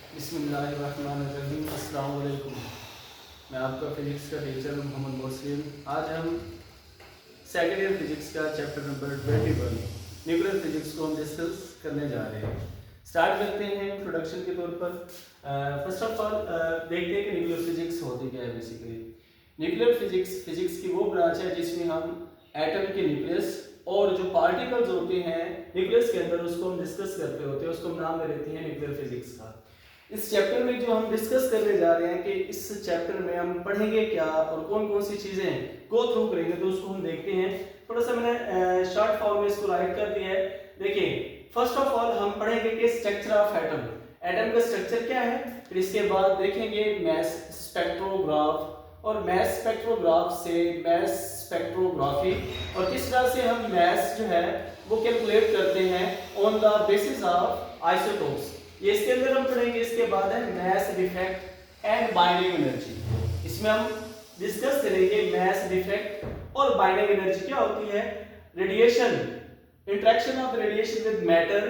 बिस्मिल्लाहिर्रहमानिर्रहीम। अस्सलाम वालेकुम। मैं आपका फिजिक्स का टीचर मोहम्मद मोहसिन। आज हम सेकेंड ईयर फिजिक्स का चैप्टर नंबर 21 न्यूक्लियर फिजिक्स को हम डिस्कस करने जा रहे हैं। स्टार्ट करते हैं इंट्रोडक्शन के तौर पर। फर्स्ट ऑफ ऑल देखते हैं कि न्यूक्लियर फिजिक्स होती क्या है। बेसिकली न्यूक्लियर फिजिक्स की वो ब्रांच है जिसमें हम एटम के न्यूक्लियस और जो पार्टिकल्स होते हैं न्यूक्लियस के अंदर उसको हम डिस्कस करते होते हैं, उसको हम नाम दे देते हैं न्यूक्लियर फिजिक्स का। इस चैप्टर में जो हम डिस्कस करने जा रहे हैं कि इस चैप्टर में हम पढ़ेंगे क्या और कौन कौन सी चीजें गो थ्रू करेंगे, तो उसको हम देखते हैं। थोड़ा सा मैंने शॉर्ट फॉर्म में इसको राइट कर दिया है। देखिए, फर्स्ट ऑफ ऑल हम पढ़ेंगे कि स्ट्रक्चर ऑफ एटम, एटम का स्ट्रक्चर क्या है। फिर इसके बाद देखेंगे मैस स्पेक्ट्रोग्राफ, और मैस स्पेक्ट्रोग्राफ से मैस स्पेक्ट्रोग्राफी, और किस तरह से हम मैस जो है वो कैलकुलेट करते हैं on the basis of isotopes, ये इसके अंदर हम पढ़ेंगे। इसके बाद है mass defect and binding energy. इसमें हम डिस्कस करेंगे मैस डिफेक्ट और बाइंडिंग एनर्जी क्या होती है। Radiation, interaction of radiation with matter,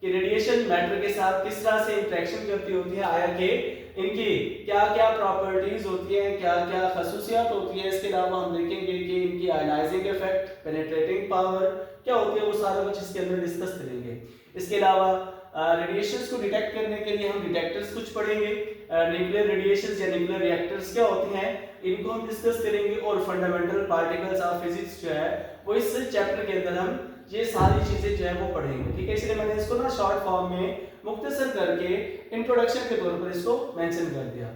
कि रेडिएशन मैटर के साथ किस तरह से इंटरेक्शन करती होती है, आया कि इनकी क्या क्या प्रॉपर्टीज होती हैं, क्या क्या खसूसियात होती है। इसके अलावा हम देखेंगे कि इनकी आयनाइजिंग इफेक्ट, पेनिट्रेटिंग पावर क्या होती है, वो सारा कुछ इसके अंदर डिस्कस करेंगे। इसके अलावा रेडिएशंस को डिटेक्ट करने के लिए हम डिटेक्टर्स कुछ पढ़ेंगे। न्यूक्लियर रेडिएशंस या न्यूक्लियर रिएक्टर्स क्या होते हैं, इनको हम डिस्कस करेंगे। और फंडामेंटल पार्टिकल्स ऑफ फिजिक्स जो है वो इस चैप्टर के अंदर हम ये सारी चीजें जो है वो पढ़ेंगे। ठीक है, इसलिए मैंने इसको ना शॉर्ट फॉर्म में मुख्तसर करके इंट्रोडक्शन के तौर पर इसको मेंशन कर दिया।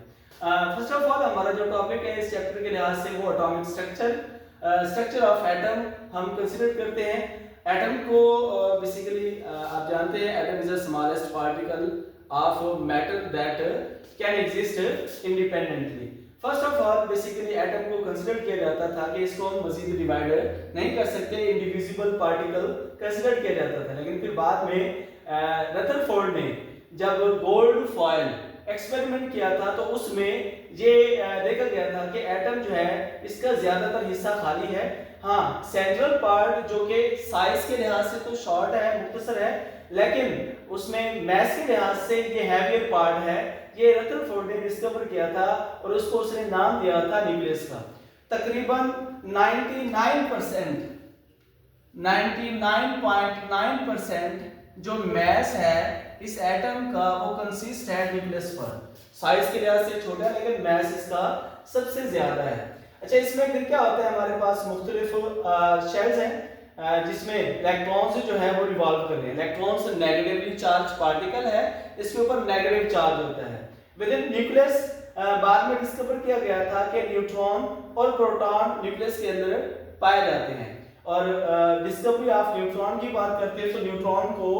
फर्स्ट ऑफ ऑल हमारा जो टॉपिक है इस चैप्टर के लिहाज से वो atomic structure, structure of atom हम कंसीडर करते हैं। एटम को बेसिकली आप जानते हैं atom is the smallest particle of matter that can exist independently. First of all basically atom को कंसीडर किया जाता था कि इसको हम मजीद डिवाइड नहीं कर सकते, इंडिविजिबल पार्टिकल कंसीडर किया जाता था। लेकिन फिर बाद में रदरफोर्ड ने जब गोल्ड फॉयल एक्सपेरिमेंट किया था तो उसमें ये देखा गया था कि एटम जो है इसका ज्यादातर हिस्सा खाली है। हाँ, सेंट्रल पार्ट जो कि साइज के लिहाज से तो शॉर्ट है, मुख्तसर है, लेकिन उसमें मैस के लिहाज से ये हैवियर पार्ट है। ये रदरफोर्ड ने डिस्कवर किया था और उसको उसने नाम दिया था न्यूक्लियस का। तकरीबन 99.9% जो मैस है इस एटम का वो कंसिस्ट है न्यूक्लियस पर। साइज के लिहाज से छोटा है लेकिन मैस इसका सबसे ज्यादा है। अच्छा, इसमें फिर क्या होता है, हमारे पास मुख्तलिफ शेल्स हैं जिसमें इलेक्ट्रॉन्स जो है वो रिवॉल्व कर रहे हैं। इलेक्ट्रॉन्स नेगेटिवली चार्ज पार्टिकल है, इसके ऊपर नेगेटिव चार्ज होता है। विद इन न्यूक्लियस बाद में डिस्कवर किया गया था कि न्यूट्रॉन और प्रोटॉन न्यूक्लियस के अंदर पाए जाते हैं। और डिस्कवरी ऑफ न्यूट्रॉन की बात करते हैं तो न्यूट्रॉन को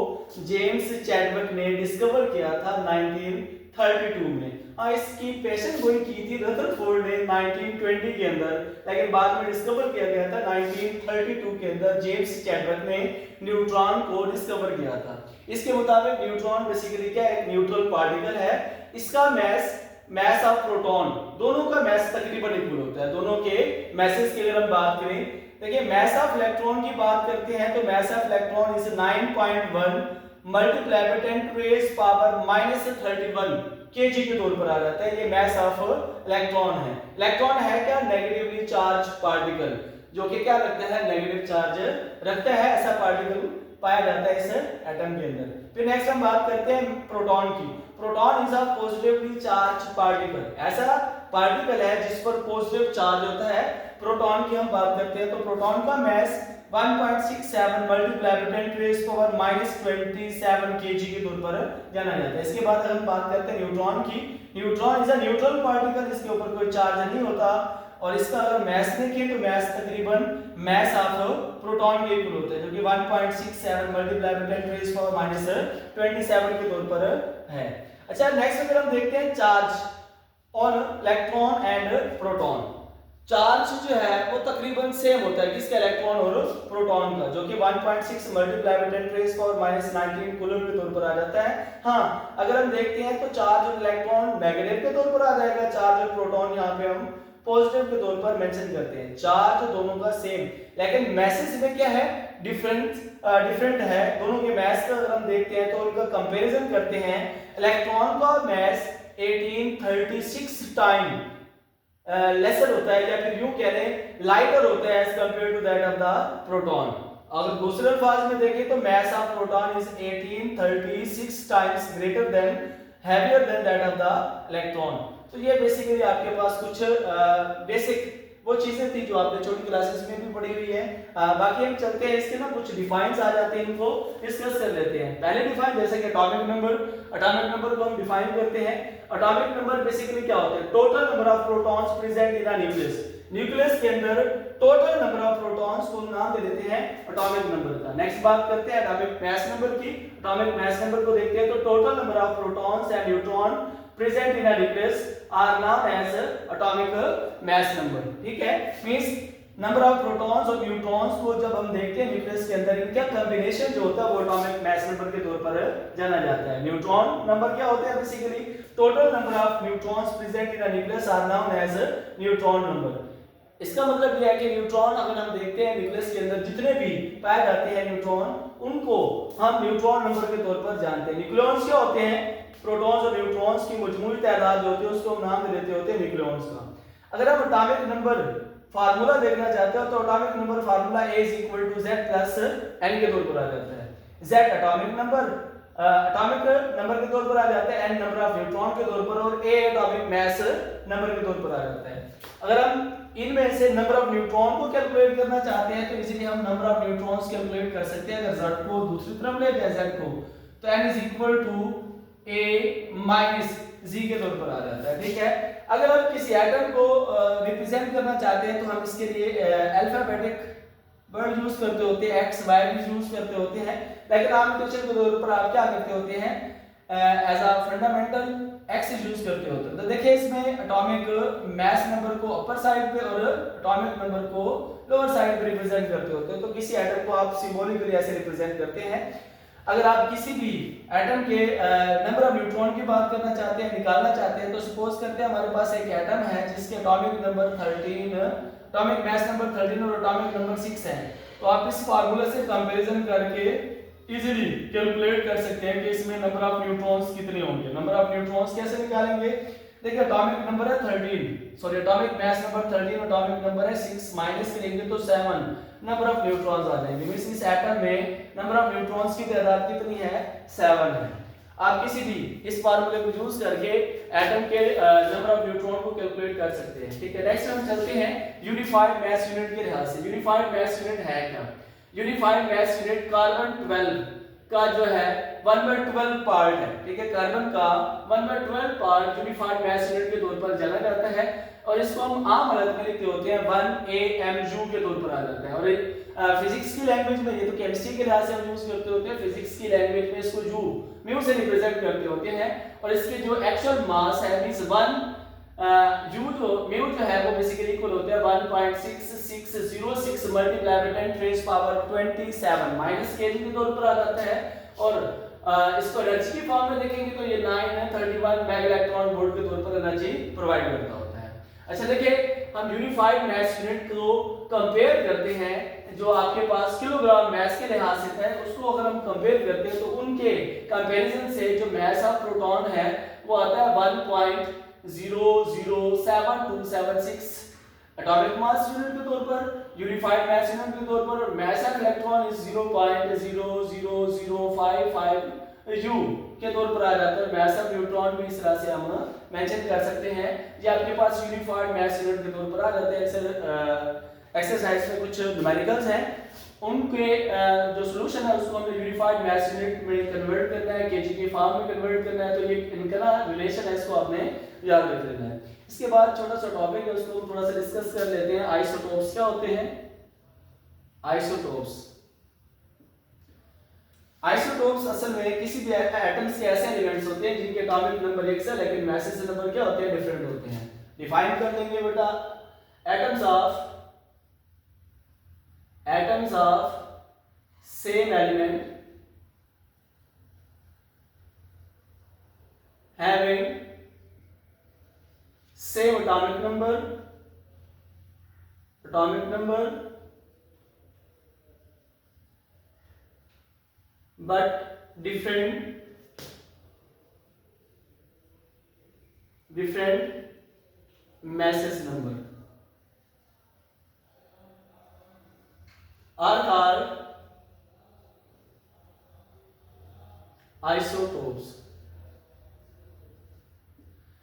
जेम्स चैडविक ने डिस्कवर किया था 1932 में। हाँ, इसकी पेशन गोई की थी रदरफोर्ड ने 1920 के अंदर, लेकिन बाद में डिस्कवर किया गया था 1932 के अंदर जेम्स चैडविक ने न्यूट्रॉन को डिस्कवर किया था। इसके मुताबिक न्यूट्रॉन बेसिकली क्या एक न्यूट्रल पार्टिकल है। इसका मैस ऑफ प्रोटॉन, दोनों का मैस तकरीबन इक्वल होता है। दोनों के मैसेज की अगर हम बात करें, देखिए मैस ऑफ इलेक्ट्रॉन की बात करते हैं तो mass of electron is 9.1 multiply by 10 to raise power -31 KG के तौर पर आ जाता है। ये मैस ऑफ इलेक्ट्रॉन है। इलेक्ट्रॉन है क्या, नेगेटिवली चार्ज पार्टिकल, जो कि क्या रखता है, नेगेटिव चार्ज रखता है। ऐसा पार्टिकल पाया जाता है इस एटम के अंदर। फिर नेक्स्ट हम बात करते हैं प्रोटॉन की। Proton is a positively charge particle, ऐसा पार्टिकल है जिस पर पॉजिटिव चार्ज होता है। प्रोटॉन की हम बात करते हैं तो प्रोटॉन का mass 1.67 multiply by 10 raise power -27 KG के तौर पर जाना जाता है। इसके बाद हम बात करते हैं न्यूट्रॉन की। Neutron is a neutral particle, इसके ऊपर कोई चार्ज नहीं होता। और इसका अगर मैस देखें तो मैस तकरीबन मैस ऑफ प्रोटॉन के इक्वल होता है, जो कि 1.67 मल्टीप्लाई बाय 10 रेज़ पावर -27 के तौर पर है। अच्छा, नेक्स्ट अगर हम देखते हैं charge on electron and proton. Charge जो है वो तकरीबन सेम होता है किसका, इलेक्ट्रॉन और प्रोटॉन का, जो कि 1.6 multiply by 10 raise power -19 coulomb के तौर पर आ जाता है। हाँ, अगर हम देखते हैं तो चार्ज और इलेक्ट्रॉन नेगेटिव के तौर पर आ जाएगा, चार्ज और प्रोटॉन यहाँ पे हम पॉजिटिव के तौर पर मेंशन करते हैं, चार्ज दोनों का सेम, लेकिन मैसेज में क्या है, डिफरेंट है। दोनों के मैस का अगर हम देखते हैं तो उनका कंपैरिजन करते हैं, इलेक्ट्रॉन का मैस 1836 टाइम लेसर होता है, या फिर यूं कह लें लाइटर होता है as compare to that of the proton. अगर दूसरे अल्फाज में देखें तो mass of proton is 1836 times greater than heavier than that of the electron. तो ये बेसिकली आपके पास कुछ बेसिक वो चीजें थी जो आपने छोटी क्लासेस में भी पढ़ी हुई है। बाकी हम चलते हैं, इसके ना कुछ डिफाइंस आ जाते हैं, इनको डिस्कस कर लेते हैं। पहले डिफाइन जैसे कि एटॉमिक नंबर को हम डिफाइन करते हैं। एटॉमिक नंबर बेसिकली क्या होता है, total number of protons present in a nucleus. Nucleus के अंदर टोटल नंबर ऑफ प्रोटॉन्स को नाम दे देते हैं एटॉमिक नंबर का। नेक्स्ट बात करते हैं एटॉमिक मास नंबर की। एटॉमिक मास नंबर को देखते हैं तो total number of protons and neutron present in a nucleus are known as atomic mass number. ठीक है, मींस नंबर ऑफ प्रोटॉन्स और न्यूट्रॉन्स को जब हम देखते हैं न्यूक्लियस के अंदर, इनका कॉम्बिनेशन जो होता है वो एटॉमिक मास नंबर के तौर पर जाना जाता है। न्यूट्रॉन नंबर क्या होते हैं, basically total number of neutrons present in a nucleus are known as neutron number. इसका मतलब यह है कि न्यूट्रॉन अगर हम देखते हैं न्यूक्लियस के अंदर जितने भी पाए जाते हैं न्यूट्रॉन, उनको हम न्यूट्रॉन नंबर के तौर पर जानते हैं। न्यूक्लियॉन्स क्या होते हैं, प्रोटॉन्स और न्यूट्रॉन्स की मजमूई तादाद जो होती है उसको हम नाम दे देते होते हैं न्यूक्लियॉन्स का। अगर हम एटॉमिक नंबर फार्मूला देखना चाहते हो तो atomic number formula A = Z + n के तौर पर आ जाता है। Z एटॉमिक नंबर के तौर पर आ जाता है, n नंबर ऑफ न्यूट्रॉन के तौर पर, और A एटॉमिक मास नंबर के तौर पर आ जाता है। अगर हम इनमें से नंबर ऑफ न्यूट्रॉन को कैलकुलेट करना चाहते हैं तो इजीली हम नंबर ऑफ न्यूट्रॉन्स कैलकुलेट कर सकते हैं। अगर Z को दूसरी तरफ ले जाए Z को, तो n = A - Z के तौर पर आ जाता है। ठीक है, अगर हम किसी एटम को रिप्रेजेंट करना चाहते हैं तो हम इसके लिए अल्फाबेटिक वर्ड यूज करते होते हैं, x y भी यूज करते होते हैं, लेकिन आम नोटेशन के तौर पर आप क्या करते होते हैं, as a fundamental x use करते होते हैं। तो देखिए इसमें एटॉमिक मास नंबर को अपर साइड पे और एटॉमिक नंबर को लोअर साइड पे रिप्रेजेंट करते होते हैं। तो किसी एटम को आप सिंबॉलिकली ऐसे रिप्रेजेंट करते हैं। अगर आप किसी भी एटम के नंबर ऑफ न्यूट्रॉन की बात करना चाहते हैं, निकालना चाहते हैं, तो सपोज करते हैं हमारे पास एक एटम है जिसके atomic number 13, atomic mass number 13 और एटॉमिक नंबर 6 है। तो आप इस फार्मूला से कंपैरिजन करके इजीली कैलकुलेट कर सकते हैं कि इसमें नंबर ऑफ न्यूट्रॉन्स कितने होंगे। नंबर ऑफ न्यूट्रॉन्स कैसे निकालेंगे, देखिए एटॉमिक नंबर है 13, sorry atomic mass number 13, atomic number है 6, माइनस करेंगे तो 7 नंबर ऑफ न्यूट्रॉन्स आ जाएंगे। मींस इस एटम में नंबर ऑफ न्यूट्रॉन्स की तादाद कितनी है, 7 है। आप किसी भी इस फार्मूले को यूज करके एटम के नंबर ऑफ न्यूट्रॉन को कैलकुलेट कर सकते हैं। ठीक है, नेक्स्ट हम चलते हैं यूनिफाइड मास यूनिट के लिहाज से। यूनिफाइड मास यूनिट है क्या, यूनिफाइड मास यूनिट कार्बन 12 का जो है 1/12 पार्ट है। ठीक है, कार्बन का 1/12 पार्ट यूनिफाइड मास यूनिट के तौर पर जाना जाता है, और इसको हम आम हालत में लिखते होते हैं 1 AMU के तौर पर आ जाता है। और फिजिक्स की लैंग्वेज में, ये तो केमिस्ट्री के लिहाज से हम यूज करते होते हैं, फिजिक्स की लैंग्वेज में इसको जू म्यू से रिप्रेजेंट करते होते हैं। और इसके जो एक्चुअल मास है मींस 1 म्यू जो है वो बेसिकली इक्वल होता है 1.6606 मल्टीप्लाई बाय 10⁻27 माइनस केजी के तौर पर आ जाता है। और इसको एनर्जी की फॉर्म में देखेंगे तो ये 931 मेगा इलेक्ट्रॉन वोल्ट के तौर पर एनर्जी प्रोवाइड करता होता है। अच्छा देखिए, हम यूनिफाइड मास यूनिट को कंपेयर करते हैं, जो आपके पास किलोग्राम मास के लिहाज से है उसको अगर हम कंपेयर करते हैं तो उनके कंपैरिजन से जो मास ऑफ प्रोटॉन है वो आता है 1.007276 एटॉमिक मास यूनिट के तौर पर, यूनिफाइड मास यूनिट के तौर पर। Mass of electron is 0.00055 U के तौर पर आ जाता है। मास ऑफ न्यूट्रॉन भी इस तरह से हम मेंशन कर सकते हैं, ये आपके पास यूनिफाइड मास यूनिट के तौर पर आ जाते हैं। एक्सरसाइज में कुछ न्यूमेरिकल्स हैं, उनके जो सॉल्यूशन है उसको हमें यूनिफाइड मास यूनिट में कन्वर्ट करना है, केजी के फॉर्म में कन्वर्ट करना है। तो ये इनका ना रिलेशन है, इसको आपने याद रख लेना है। इसके बाद छोटा सा टॉपिक है उसको थोड़ा सा डिस्कस कर लेते हैं। आइसोटोप्स क्या होते हैं, आइसोटोप्स असल में किसी भी एटम्स के ऐसे एलिमेंट्स होते हैं जिनके एटॉमिक नंबर एक से लेकिन मासेस नंबर क्या होते हैं, डिफरेंट होते हैं। डिफाइन कर देंगे बेटा, atoms of same element having same atomic number atomic number but different masses number are called isotopes.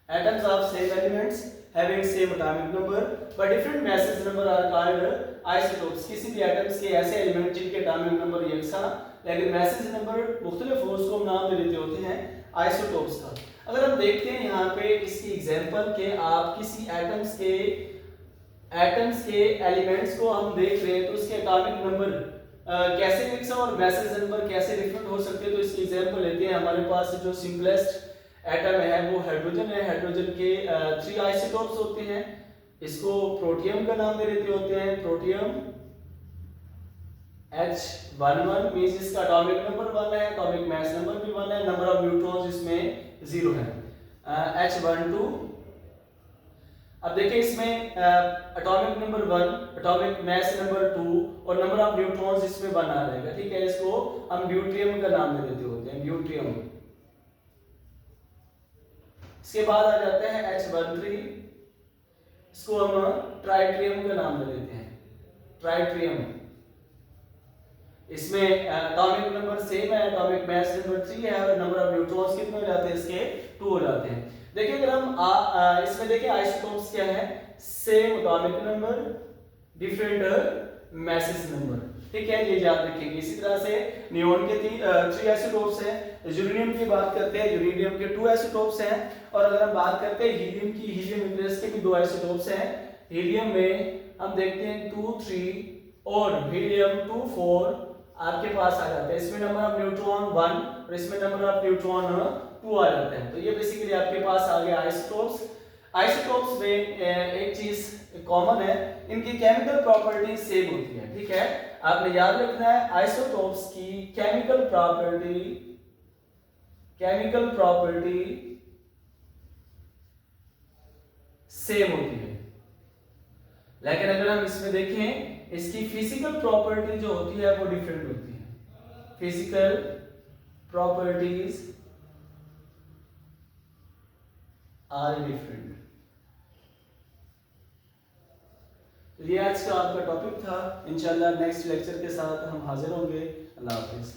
Atoms of same elements having same atomic number but different masses number are called isotopes. किसी भी atoms के ऐसे element जिनके atomic number यकसा लेकिन message number मुख्तलिफ हो उसको हम नाम दे देते होते हैं आइसोटोप्स का। अगर हम देखते हैं यहाँ पे इसकी एग्जांपल के आप किसी एटम्स के एलिमेंट्स को हम देख रहे हैं तो उसके एटॉमिक नंबर कैसे यकसा और मैसेज नंबर कैसे डिफरेंट हो सकते हैं। तो इसकी एग्जांपल लेते हैं। हमारे पास जो सिंपलेस्ट एटम है वो हाइड्रोजन है। हाइड्रोजन के 3 आइसोटोप्स होते हैं। इसको प्रोटियम का नाम दे देते होते हैं। प्रोटियम H11 मींस इसका एटॉमिक नंबर 1 है, एटॉमिक मास नंबर भी 1 है, नंबर ऑफ न्यूट्रॉन्स इसमें 0 है। H12 अब देखिए इसमें atomic number 1, atomic mass number 2 और नंबर ऑफ न्यूट्रॉन्स इसमें 1 आ जाएगा। ठीक है, इसको हम ड्यूट्रियम का नाम दे देते होते हैं, ड्यूट्रियम। इसके बाद आ जाता है H13, इसको हम ट्राइट्रियम का नाम दे देते हैं, ट्राइट्रियम। इसमें एटॉमिक नंबर सेम है, एटॉमिक मास नंबर 3 है और नंबर ऑफ न्यूट्रॉन्स कितने हो जाते हैं इसके 2 हो जाते हैं। देखिए अगर हम इसमें देखिए आइसोटोप्स क्या है, same atomic number different message number. ठीक है, ये याद रखेंगे। इसी तरह से नियोन के 3 आइसोटोप्स हैं। यूरेनियम की बात करते हैं, यूरेनियम के 2 आइसोटोप्स हैं। और अगर हम बात करते हैं हीलियम की, हीलियम न्यूक्लियस के भी 2 आइसोटोप्स हैं। हीलियम में हम देखते हैं 2, 3 और हीलियम 2, 4 आपके पास आ जाते हैं। इसमें नंबर ऑफ न्यूट्रॉन 1 और इसमें नंबर ऑफ न्यूट्रॉन 2 आ जाते हैं। तो ये बेसिकली आपके पास आ गया आइसोटोप्स। आइसोटोप्स में एक चीज कॉमन है, इनकी केमिकल प्रॉपर्टीज सेम होती है। ठीक है, आपने याद रखना है आइसोटोप्स की केमिकल प्रॉपर्टी सेम होती है। लेकिन अगर हम इसमें देखें इसकी फिजिकल प्रॉपर्टी जो होती है वो डिफरेंट होती है। Physical properties are different. तो ये आज का आपका टॉपिक था। इंशाल्लाह नेक्स्ट लेक्चर के साथ हम हाजिर होंगे। अल्लाह हाफिज।